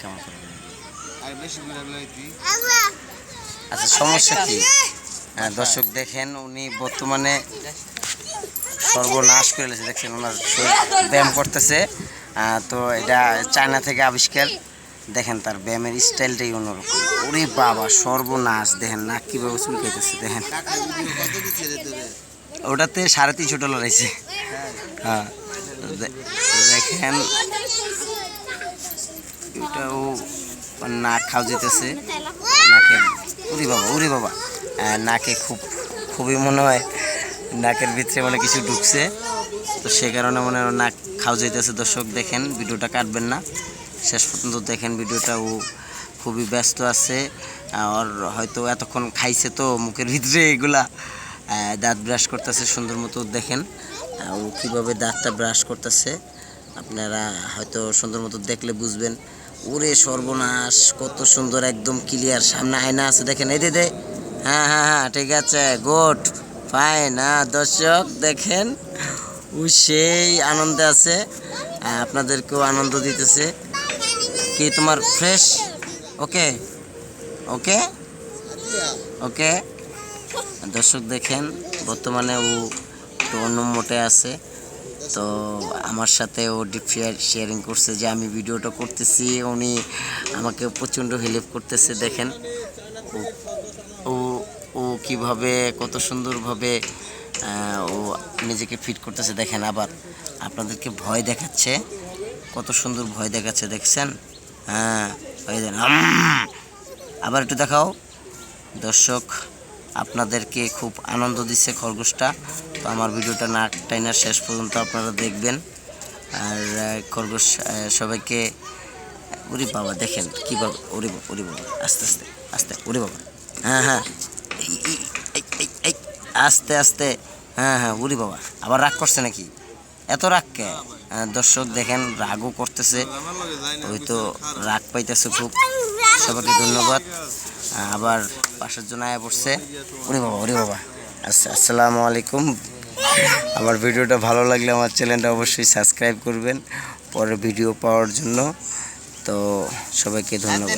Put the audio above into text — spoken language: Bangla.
কেমন করে আচ্ছা সমস্যা কি? দর্শক দেখেন উনি বর্তমানে সর্বনাশ করে লেছে, দেখছেন ওনার ব্যায়াম করতেছে। তো এটা চায়না থেকে আবিষ্কার। দেখেন তার ব্যায়ামের স্টাইলটাই অন্যরকম। ওরে বাবা সর্বনাশ, দেখেন না কীভাবে চুলকাইতেছে দেখেন। ওটাতে $350 রয়েছে। হ্যাঁ দেখেন এটাও নাক খাওয়া যেতেছে নাকে। উরি বাবা নাকে খুবই মনে হয় নাকের ভিতরে মানে কিছু ঢুকছে, তো সে কারণে মনে হয় নাক খাওয়া যেতেছে। দর্শক দেখেন ভিডিওটা কাটবেন না, শেষ পর্যন্ত দেখেন ভিডিওটা। ও খুবই ব্যস্ত আছে, আর হয়তো এতক্ষণ খাইছে তো মুখের ভিতরে এগুলা। দাঁত ব্রাশ করতেছে সুন্দর মতো, দেখেন ও কীভাবে দাঁতটা ব্রাশ করতেছে। আপনারা হয়তো সুন্দর মতো দেখলে বুঝবেন। ওরে সর্বনাশ, কত সুন্দর একদম ক্লিয়ার, সামনে আয়না আছে দেখেন। এই দে হ্যাঁ হ্যাঁ হ্যাঁ ঠিক আছে, গুড ফাইন। দর্শক দেখেন ও সেই আনন্দে আছে, আপনাদেরকেও আনন্দ দিতেছে। কি তোমার ফ্রেশ? ওকে ওকে ওকে। দর্শক দেখেন বর্তমানে ও একটু অন্য মোটে আছে, তো আমার সাথে ও ডিপ শেয়ারিং করছে যে আমি ভিডিওটা করতেছি। উনি আমাকে প্রচণ্ড হেল্প করতেছে। দেখেন ও ও কীভাবে কত সুন্দরভাবে ও নিজেকে ফিট করতেছে। দেখেন আবার আপনাদেরকে ভয় দেখাচ্ছে, কত সুন্দর ভয় দেখাচ্ছে দেখছেন। হ্যাঁ ভয় দেন, আবার একটু দেখাও। দর্শক আপনাদেরকে খুব আনন্দ দিচ্ছে খরগোশটা। তো আমার ভিডিওটা না টাইনা শেষ পর্যন্ত আপনারা দেখবেন। আর খরগোশ সবাইকে, ওরে বাবা দেখেন কীভাবে, ওরে বাবা আস্তে আস্তে আস্তে, ওরে বাবা হ্যাঁ হ্যাঁ এই আস্তে আস্তে, হ্যাঁ হ্যাঁ ওরে বাবা আবার রাগ করছে নাকি? এত রাগ কে? দর্শক দেখেন রাগও করতেছে, ওই তো রাগ পাইতেছে খুব। সবাইকে ধন্যবাদ। আবার পাশের জন্য আয়া পড়ছে। ওরে বাবা আচ্ছা, আসসালামু আলাইকুম। আমার ভিডিওটা ভালো লাগলে আমার চ্যানেলটা অবশ্যই সাবস্ক্রাইব করবেন পরের ভিডিও পাওয়ার জন্য। তো সবাইকে ধন্যবাদ।